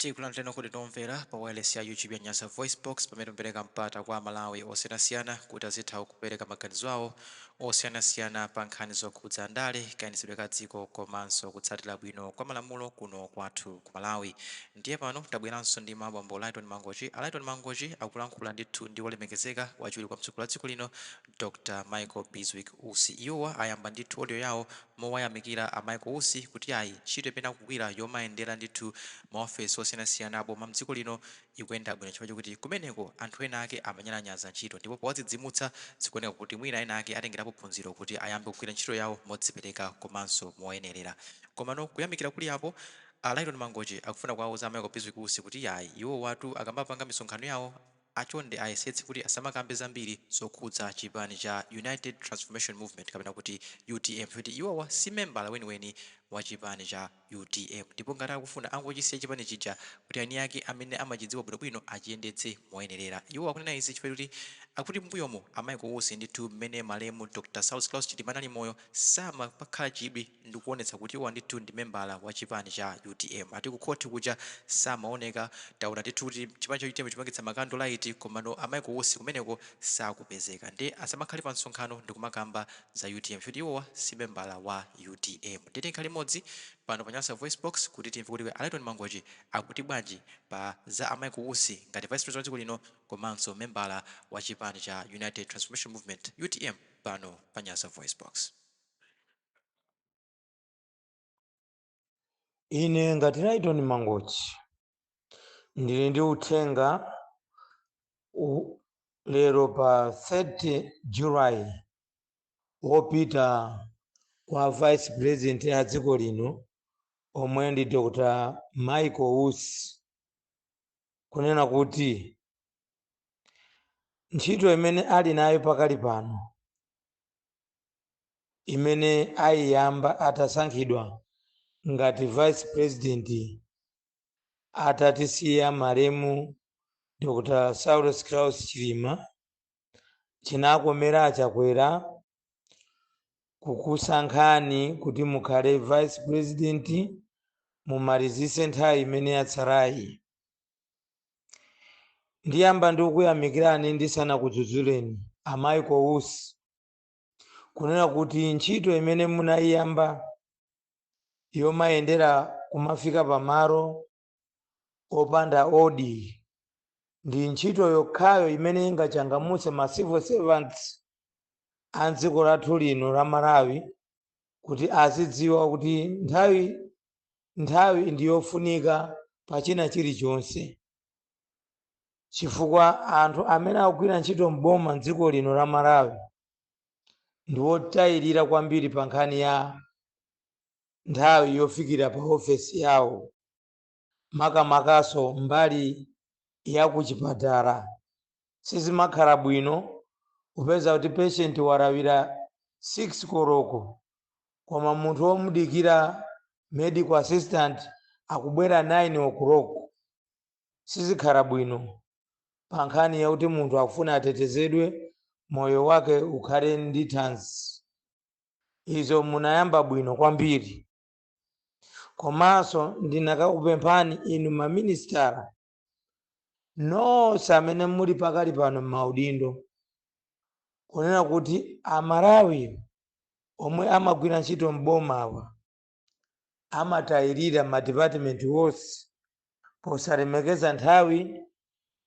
Tikulandireni kuti tomvera pa wireless ya YouTube ya Nyasa Voice Box pamene tumpereka mpata kwa Malawi osiyanasiyana kuti azitha kupereka maganizo awo osiyanasiyana pa nkhani zokhudza ndale, kayendetsedwe ka dziko komanso kutsatira bwino kwa malamulo kuno kwathu ku Malawi. Ndiye pano tabweranso ndi mabambo Lighton Mangochi. Lighton Mangochi akulankhula ndithu ndi wolemekezeka wachiwiri kwa mtsogoleri wa dziko lino Dr. Michael Bizwik Usi. Iwowa ayamba ndithu audio yawo mowayamikira a Michael Usi kuti ayi ntchito imene akugwira yomayendera ndithu maofesi osiyanasiyana aboma mdziko lino ikuyenda bwino chifukwa chokuti kumeneko anthu ena ake amanyalanyaza ntchito ndipo powadzidzimutsa zikuoneka kuti mwina ena ake atengerapo phunziro kuti ayambe kugwira ntchito yawo modzipereka komanso moyenerera. Komano kuyamikira kuli apo Lighton Mangochi akufuna kuwauza Michael Bizwik Usi kuti ayi iwo watu akamapanga misonkhano yawo achonde ayesetse kuti asamakambe zambiri zokhudza chipani cha United Transformation Movement kapena kuti UTM kuti iwowa si membala weniweni wa chipani cha UTM ndipo ngati akufuna angochisiya chipani chija kuti ani ake amene amachidziwa bwinobwino achiyendetse moyenerera. Iwo akunena izi chifukwa kuti akuti mbuyomo Michael Usi ndithu mmene malemu Dr. Saulos Klaus Chilima ali moyo samapakhala chidwi ndikuonetsa kuti iwo ndithu ndi membala wa chipani cha UTM. Ati kukhoti kuja samaoneka taona ndithu kuti chipani cha UTM chimangitsa makando laiti komano Michael Usi kumeneko sakupezeka ndi asamakhale pa msonkhano ndikumakamba za UTM kuti iwowa si membala wa UTM. Nditi limodzi pano pa Nyasa Voice Box kuti timve kuti Lighton Mangochi akuti bwanji pa za Michael Usi ngati vice president wa dziko lino komanso membala wa chipani cha United Transformation Movement UTM pano pa Nyasa Voice Box. Ine ngati Lighton Mangochi ndili ndi uthenga lero pa 30 July wopita kwa vice president ya dziko lino omwe ndi Dr. Michael Usi kunena kuti ntchito imene ali nayo pakali pano imene ayiyamba atasankhidwa ngati vice president atatisiya malemu Dr. Saulos Klaus Chilima chinakomera chakwera kukusankhani kuti mukhale vice president mumalizise nthawi imene yatsalayi. Ndiyamba ndikuyamikirani ndisana kudzudzuleni a Michael Usi kunena kuti ntchito imene munayiyamba yomayendera kumafika pamalo opanda odi ndi ntchito yokhayo imene ingachangamutse ma civil servants a dziko lathu lino la Malawi kuti azidziwa kuti nthawi ndiyofunika pa china chilichonse, chifukwa anthu amene akugwira ntchito mboma mdziko lino la Malawi ndi otayirira kwambiri pa nkhani ya nthawi yofikira pa ofesi yawo, makamakaso mbali ya kuchipatala sizimakhala bwino kupeza kuti patient walawira 6 koloko koma munthu womudikira medical assistant akubwera 9 o'clock. Sizikhala bwino pa nkhani ya kuti munthu akufuna atetezedwe moyo wake ukhale ndi thanzi. Izo munayamba bwino kwambiri. Komanso ndinakakupemphani inu maministara nonse amene muli pakali pano m'maudindo kunena kuti Amalawi omwe amagwira ntchito mboma awa amatayirira ma department wonse posalemekeza nthawi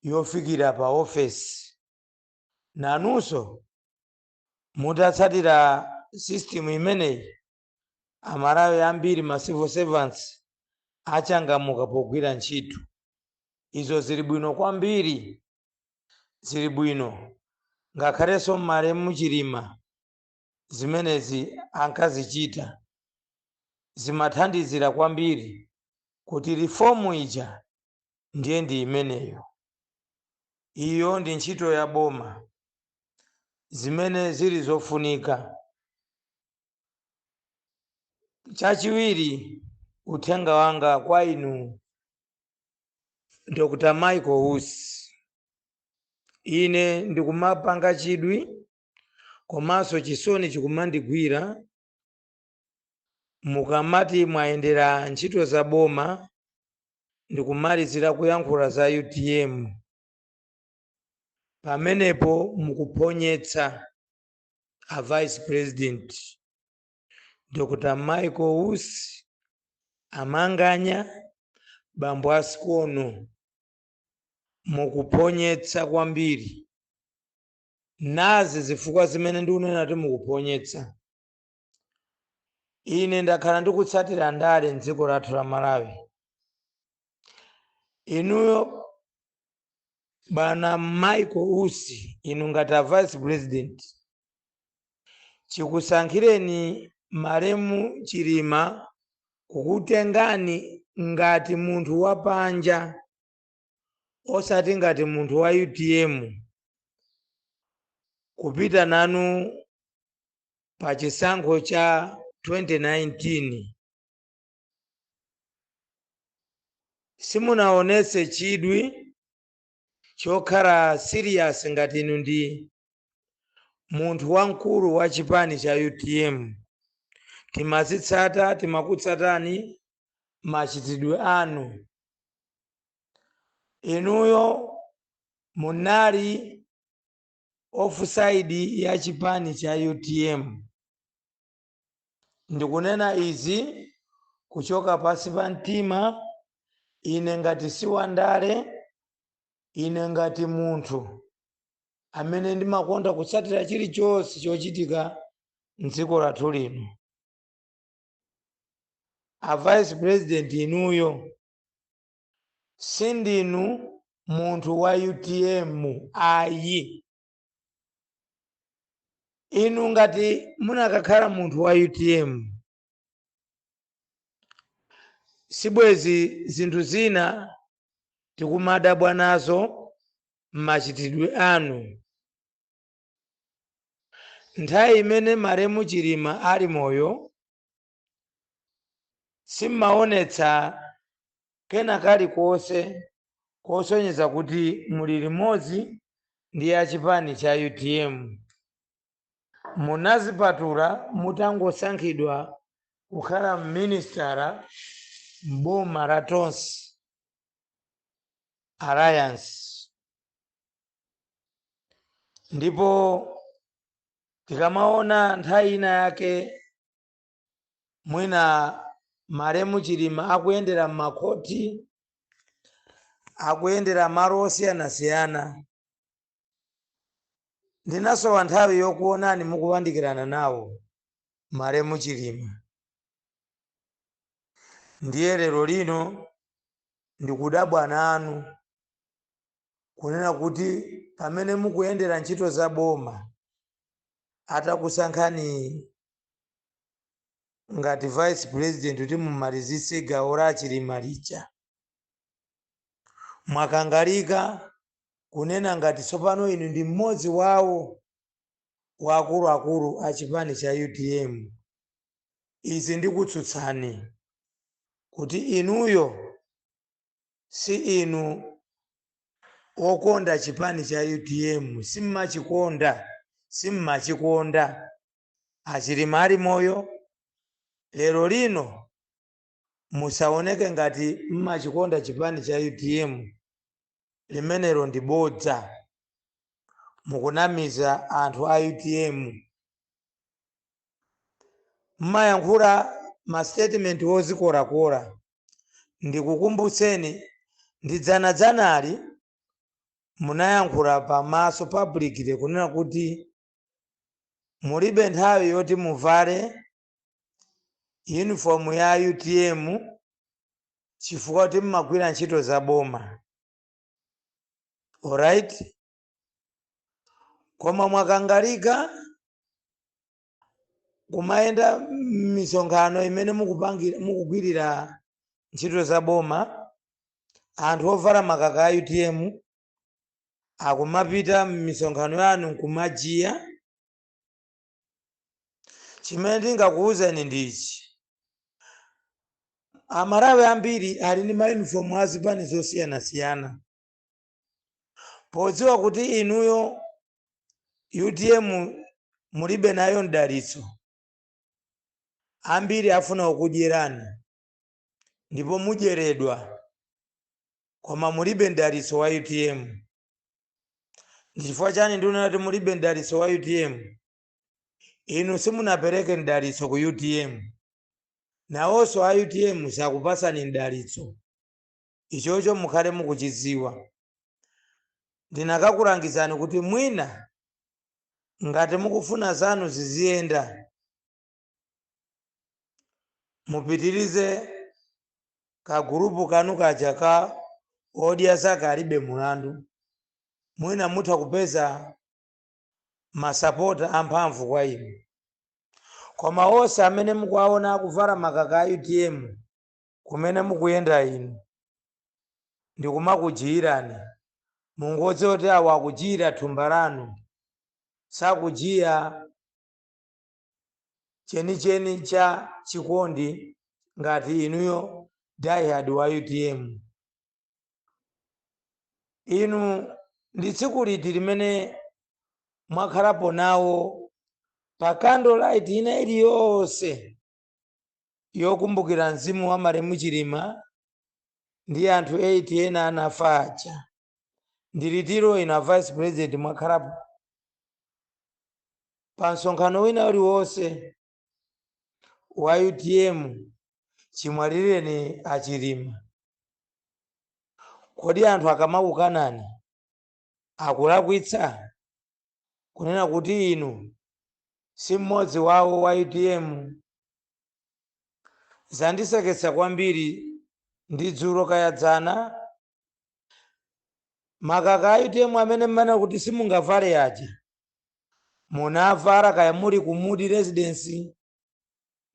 yofikira pa ofesi. Nanunso mutatsatira system imeneyi Amalawi ambiri ma civil servants achangamuka pogwira ntchito. Izo zili bwino kwambiri, zili bwino ngakhalenso malemu Chilima zimenezi ankazichita zimathandizira kwambiri kuti reformu ija ndiye ndi imeneyo. Iyo ndi ntchito ya boma zimene zili zofunika. Chachiwiri uthenga wanga kwa inu Dr. Michael Usi, ine ndikumapanga chidwi komanso chisoni chikumandigwira mukamati mwayendera ntchito za boma ndikumalizira kuyankhula za UTM. Pamenepo mukuponyetsa a Vice President Dr. Michael Usi Amanganya bambo Asikono, mukuponyetsa kwambiri. Nazi zifukwa zimene ndikunena kuti mukuponyetsa. Ine ndakhala ndikutsatira ndale m'dziko lathu la Malawi. Inuyo bwana Michael Usi, inu ngati a Vice President, chikusankhireni Malemu Chilima kukutengani ngati munthu wapanja osati ngati munthu wa UTM kupita nanu pa chisankho cha 2019. Simunaonetse chidwi chokhala serious ngati inu ndi munthu wamkulu wa chipani cha UTM. Timakutsatani machitidwe anu. Inuyo munali offside ya chipani cha UTM. Ndikunena izi kuchoka pasi pa mtima, ine ngati si wandale, ine ngati munthu amene ndimakonda kutsatira chilichonse chochitika m'dziko lathu lino. A Vice President inuyo sindinu munthu wa UTM ayi. Inu ngati munakakhala munthu wa UTM, sibwezi zinthu zina tikumadabwa nazo m'machitidwe anu. Nthawi imene Malemu Chilima ali moyo, simmaonetsa kena kalikonse kosonyeza kuti muli limodzi ndi ya chipani cha UTM. Munazipatula mutangosankhidwa kukhala minister m'boma la Tonse Alliance. Ndipo tikamaona nthawi ina yake mwina Malemu Chilima akuyendera m'makhoti, akuyendera malo osiyanasiyana, ndinasowa nthawi yokuonani mukupandikirana nawo Malemu Chilima. Ndiye lero lino ndikudabwa nanu kunena kuti pamene mukuyendera ntchito za boma atakusankhani ngati Vice President kuti mumalizitse gawo la Chilima lija, mwakangalika kunena ngati tsopano inu ndi mmodzi wawo wa akuluakulu a chipani cha UTM. Izi ndikutsutsani kuti inuyo si inu okonda chipani cha UTM, simmachikonda. Achilima ali moyo, lero lino musaoneke ngati mmachikonda chipani cha UTM. Limenelo ndi bodza, mukunamiza anthu a UTM. Mmayankhula ma statement ozikorakora. Ndikukumbutseni ndi dzanadzanali munayankhula pamaso public kunena kuti mulibe nthawi yoti muvale uniform ya UTM chifukwa kuti mmagwira ntchito za boma. Alright? Koma mwakangalika kumayenda misonkhano imene mukugwirira ntchito za boma, anthu ovala makaka a UTM akumapita m'misonkhano yanu nkumajiya. Chimene ndingakuwuzeni ndichi, Amalawi ambiri ali ndi mayunifomu a zipani zosiyanasiyana. Podziwa kuti inuyo UTM mulibe nayo mdalitso, ambiri afuna kukudyerani ndipo mudyeredwa. koma mulibe mdalitso wa UTM. Ndichifukwa chani ndinena kuti mulibe mdalitso wa UTM? Inu simunapereke mdalitso ku UTM, nawonso a UTM sakupasani mdalitso. Ichocho mukhale mukuchidziwa. Ndinakakulangizani kuti mwina ngati mukufuna zanu ziziyenda, mupitirize kagurupu kanu kaja ka odya zake alibe mulandu. Mwina mutha kupeza masapota amphamvu kwa inu. Koma onse amene mukuwaona akuvala makaka a UTM kumene mukuyenda inu, ndikumakujiyirani. Mungodze kuti awo akujiyira thumba lanu, sakujiya chenicheni cha chikondi ngati inuyo diehard wa UTM. Inu ndi tsiku liti limene mwakhalapo nawo pa candlelight ina iliyonse yokumbukira mzimu wa Malemu Chilima ndi anthu 8 ena anafa aja? Ndi litiro ina vice president mwakhalapo pa msonkhano wina uliwonse wa UTM chimwalireni a Chilima? Kodi anthu akamakukanani akulakwitsa kunena kuti inu si mmodzi wawo wa UTM? Zandiseketsa kwambiri ndi dzulo kayadzana makaka a UTM amene mmana kuti simungavale aja munavala kaya muli ku Moody Residence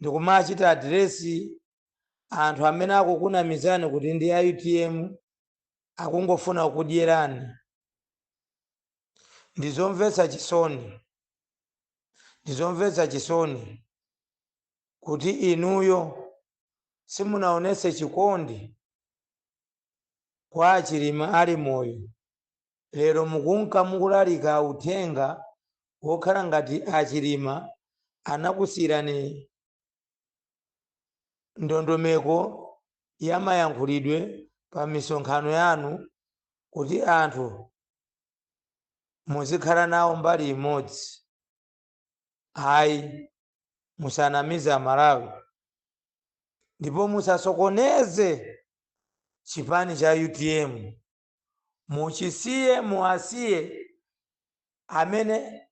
ndikumachita adiresi anthu amene akukunamizani kuti ndi a UTM akungofuna kudyerani. Ndizomvetsa chisoni, ndizomvetsa chisoni kuti inuyo simunaonese chikondi kwa a Chilima ali moyo. Lero mukunka mukulalika uthenga wokhala ngati a Chilima anakusiyirani ndondomeko ya mayankhulidwe pa misonkhano yanu kuti anthu muzikhala nawo mbali imodzi. Hayi, musanamize Malawi ndipo musasokoneze chipani cha UTM. Muchisiye, muasiye amene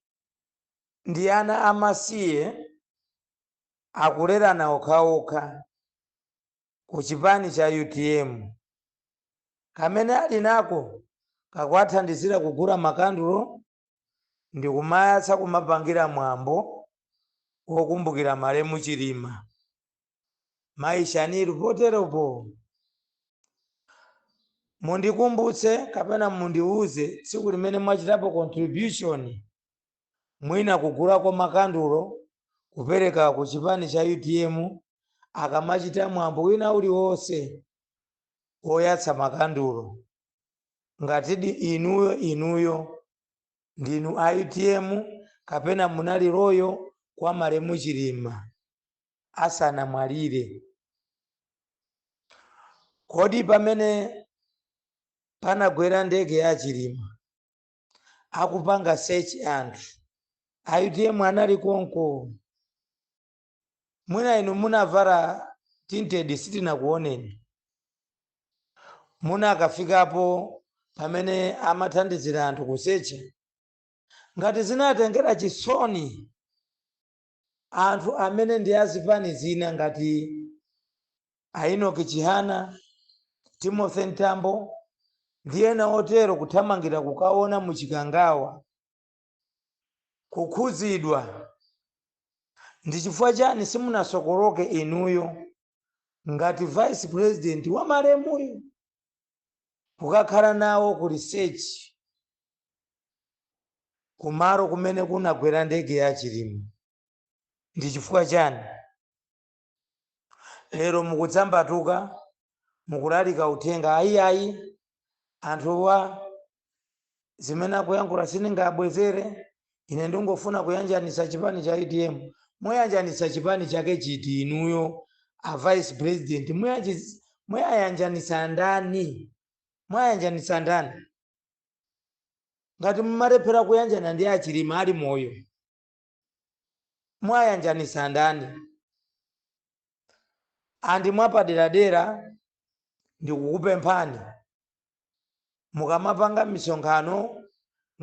ndi ana amasiye akulerana okhaokha ku chipani cha UTM. Kamene ali nako kakwathandizira kugula makandulo ndi kumayatsa kumapangira mwambo wokumbukira Malemu Chilima. Maishaniru poteropo. Mundikumbutse kapena mundiuze tsiku limene mwachitapo contribution mwina kugulako makandulo kupereka ku chipani cha UTM akamachita mwambo wina uliwonse woyatsa makandulo. Ngatidi inuyo ndinu a UTM kapena munali loyo kwa Malemu Chilima asanamwalire. Kodi pamene panagwera ndege ya Chilima akupanga search anthu a UTM anali konko? Mwina inu munavala tinted sitinakuoneni. Muna akafikapo pamene amathandizira anthu kusecha. Ngati zinatengera chisoni anthu amene ndi azipani zina ngati a Enoch Chihana, Timothy Ntambo ndi ena otero kuthamangira kukaona muchikangawa kukhuzidwa, ndi chifukwa chani simunasokoloke inuyo ngati vice president wa Malemuyo kukakhala nawo ku research kumaro kumene kunagwera ndege ya Chilima? Ndi chifukwa chani? Lero mukudzambatuka mukulalika uthenga ayi anthuwa zimene akuyankhula sindingabwezere. Ine ndingofuna kuyanjanisa chipani cha UTM. Muyanjanisa chipani chake chiti inuyo a vice president? Muyayanjanisa ndani? mwayanjanitsa ndani? Ngati mumalephera kuyanjana ndi Achilima ali moyo, mwayanjanitsa ndani? Andi mwapaderadera ndikukupemphani, mukamapanga misonkhano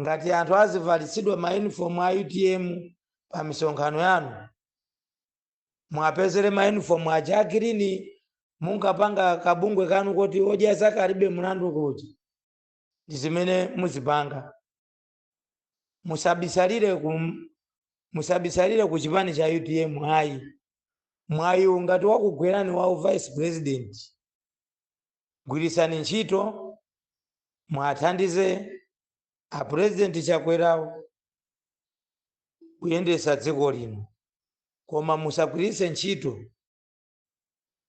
ngati anthu azivalitsidwa mayunifomu a UTM pa misonkhano yanu, mwapezere mayunifomu aja agirini, munkapanga kabungwe kanu kuti odya zakalibe mulandu kuti. Ndi zimene muzipanga. Musabisalire ku chipani cha UTM hayi. Mwayi ngati wakugwerani wa vice president, gwirisani ntchito, mwathandize a president Chakwerawo kuyendesa dziko lino, koma musagwiritse ntchito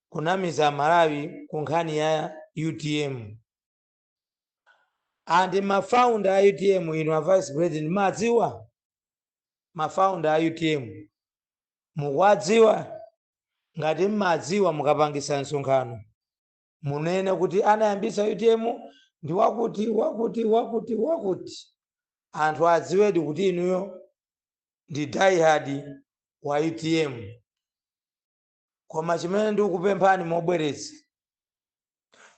kunamiza Malawi ku nkhani ya UTM. Andi mafounder a UTM inu a vice president madziwa? Mafounder a UTM mukwadziwa? Ngati mmadziwa mukapangisa msonkhano munene kuti anayambisa UTM ndi wakuti anthu adziwedi kuti inuyo ndi diehard wa UTM. Koma chimene ndikupemphani mobweretsa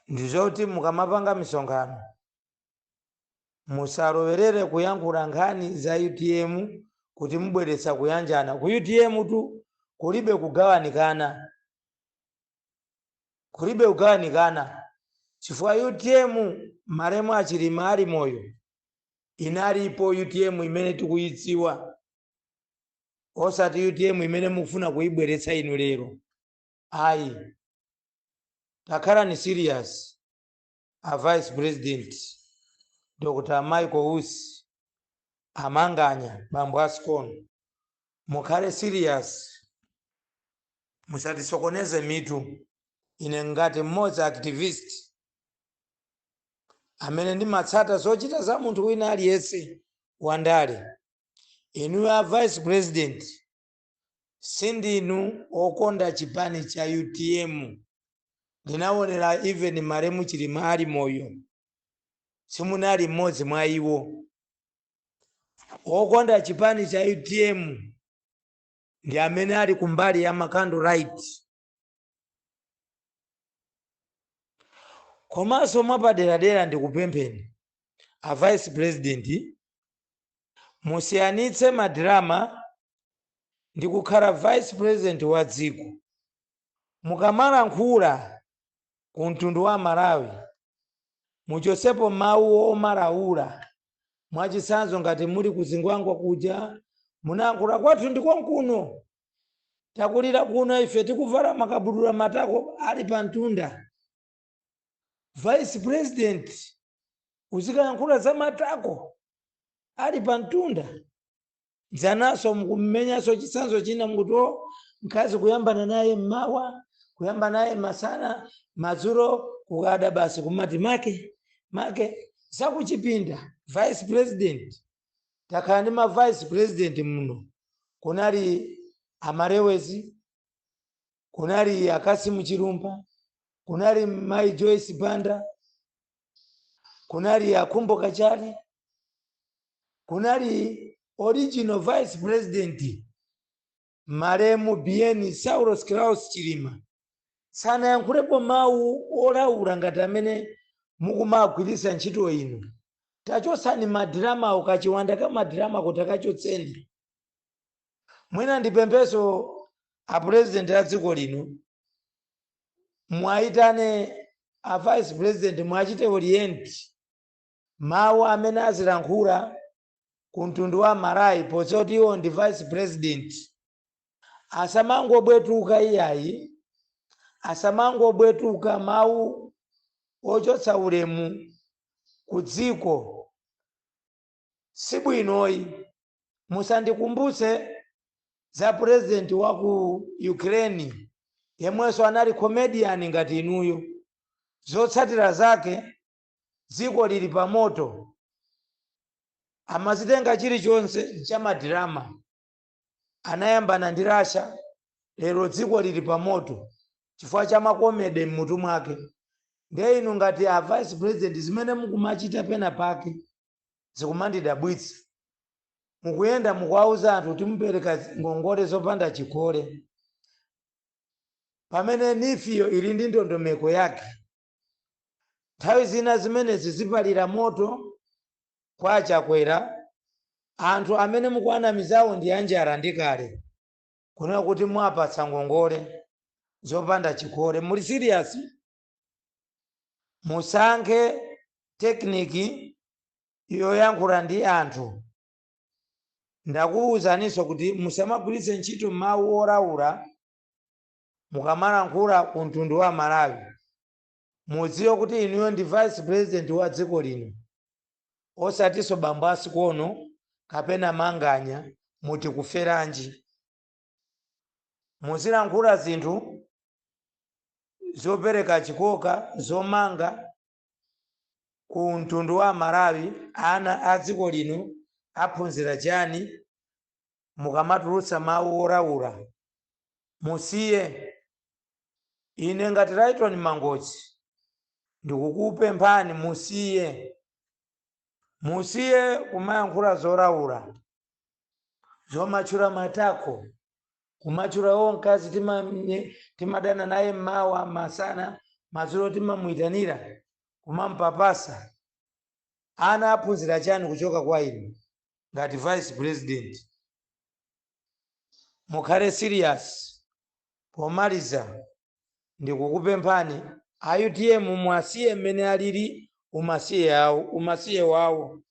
ndizoti mukamapanga misonkhano musalowerere kuyankhula nkhani za UTM kuti mubweretsa kuyanjana. Ku UTM tu kulibe kugawanikana, chifukwa UTM maremu Achilima ali moyo inalipo UTM imene tikuyidziwa, osati UTM imene mufuna kuyibweretsa inu lero. Ayi, takhala ni serious a vice president Dr. Michael Usi amanganya bambo Ascon, mukhale serious, musatisokoneze mitu. Ine ngati mmodzi activist amene ndimatsata zochita za munthu wina aliyense wandale, inu a vice president sindinu okonda chipani cha UTM. Ndinaonera even maremu Chilima ali moyo, simunali mmodzi mwa iwo. Okonda chipani cha UTM ndi amene ali kumbali ya Makando right. Komanso mwapaderadera ndikupempheni a vice president musiyanitse madrama ndi kukhala vice president wa dziko. Mukamalankhula ku mtundu wa Malawi muchosepo mawu omalaula. Mwachisanzo ngati muli kuzingwangwa kuja munayankhula kwathu ndi konkuno, takulira kuno ife tikuvala makabudula matako ali pa mtunda. Vice president uzikayankhula za matako ali pa mtunda, dzanaso mukumenyaso chisanzo china mkuto mkazi kuyambana naye mmawa, kuyamba naye masana, madzulo kukada basi kumati make sakuchipinda. Vice president takhala ndi ma vice president muno, kunali Amarewezi, kunali Akasimu Chilumba, kunali Mai Joyce Banda, kunali Akumbo Kachali, kunali original vice president maremu Bieni Saulos Klaus Chilima. Sana yankhulepo mawu olaula ngati amene mukumagwiritsa ntchito inu. Tachosani madrama ukachiwanda ka madrama kuti akachotseni. Mwina ndipempeso a president a dziko lino mwaitane a vice president mwachite orient mawu amene azilankhula ku mtundu wa Malawi potsoti iwo ndi vice president. Asamangobwetuka iyayi, asamangobwetuka mawu ochotsa ulemu ku dziko. Sibwinoyi musandikumbutse za president wa ku Ukraine yemwenso anali comedian ngati inuyo. Zotsatira zake dziko lili pa moto, amazitenga chilichonse cha madrama. Anayambana ndi Russia, lero dziko lili pa moto chifukwa cha makomede mmutu mwake. ndiye inu ngati a vice president zimene mukumachita pena pake zikumandidabwitsa. Mukuyenda mukuwauza anthu kuti mupereka ngongole zopanda chikole, pamene nifiyo ili ndi ndondomeko yake. Nthawi zina zimenezi zipalira moto kwa chakwera, anthu amene mukuanamizawo ndi anjala ndi kale, kunena kuti mwapatsa ngongole zopanda chikole. Muli serious? Musankhe tekiniki yoyankhula ndi anthu. Ndakuwuzaninso kuti musamagwiritse ntchito mawu oraula mukamalankhula ku mtundu wa Malawi. Mudziwe kuti inuyo ndi vice president wa dziko lino, osatinso bambo asikono kapena manganya muti kuferanji. Muzilankhula zinthu zopereka chikoka zomanga ku mtundu wa Malawi. Ana a dziko lino aphunzira chani mukamatulutsa mawu oraula? Musiye. Ine ngati Rayton Mangochi ndikukupemphani musiye kumayankhula zoraula, zomatchula matako, kumachula mkazi timadana naye mmawa masana, madzulo timamuyitanira, kumampapasa. Ana aphunzira chani kuchoka kwa inu ngati vice president? Mukhale serious. Pomaliza ndikukupemphani a UTM mwasiye mmene alili umasiye wawo.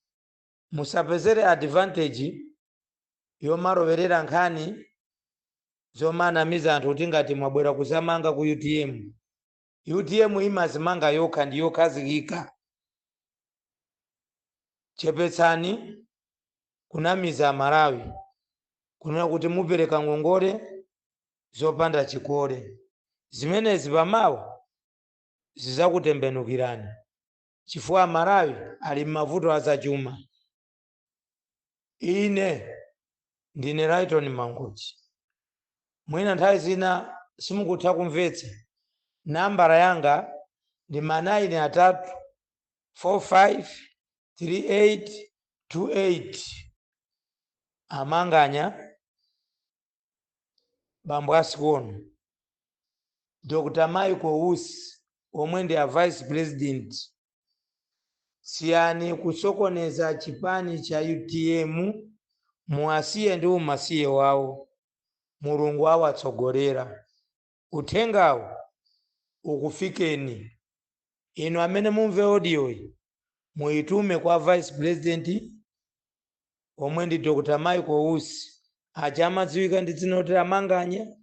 Musapezere advantage yomaroverera nkhani zomanamiza anthu kuti ngati mwabwera kuzamanga ku UTM. UTM imazimanga yokha ndi yokhazikika. Chepetsani kunamiza Malawi, kunena kuti mupereka ngongole zopanda chikole. Zimenezi pamawa zizakutembenukirani, chifukwa Malawi ali m'mavuto azachuma. Ine ndine Rayton Mangochi. Mwina nthawi zina simukutha kumvetsa. Nambala yanga ndi 935453828. Amanganya bambo asikono. Dr. Michael Usi omwe ndi a vice president. Siyani kusokoneza chipani cha UTM, muasiye ndi umasiye wawo. Mulungu awatsogolera. Uthengawo ukufikeni. Inu amene mumve audio muitume kwa vice president omwe ndi Dr. Michael Usi, achamadziwika ndi dzina loti Amanganya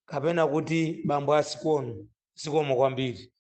kapena kuti bambo asikono. Zikomo kwambiri.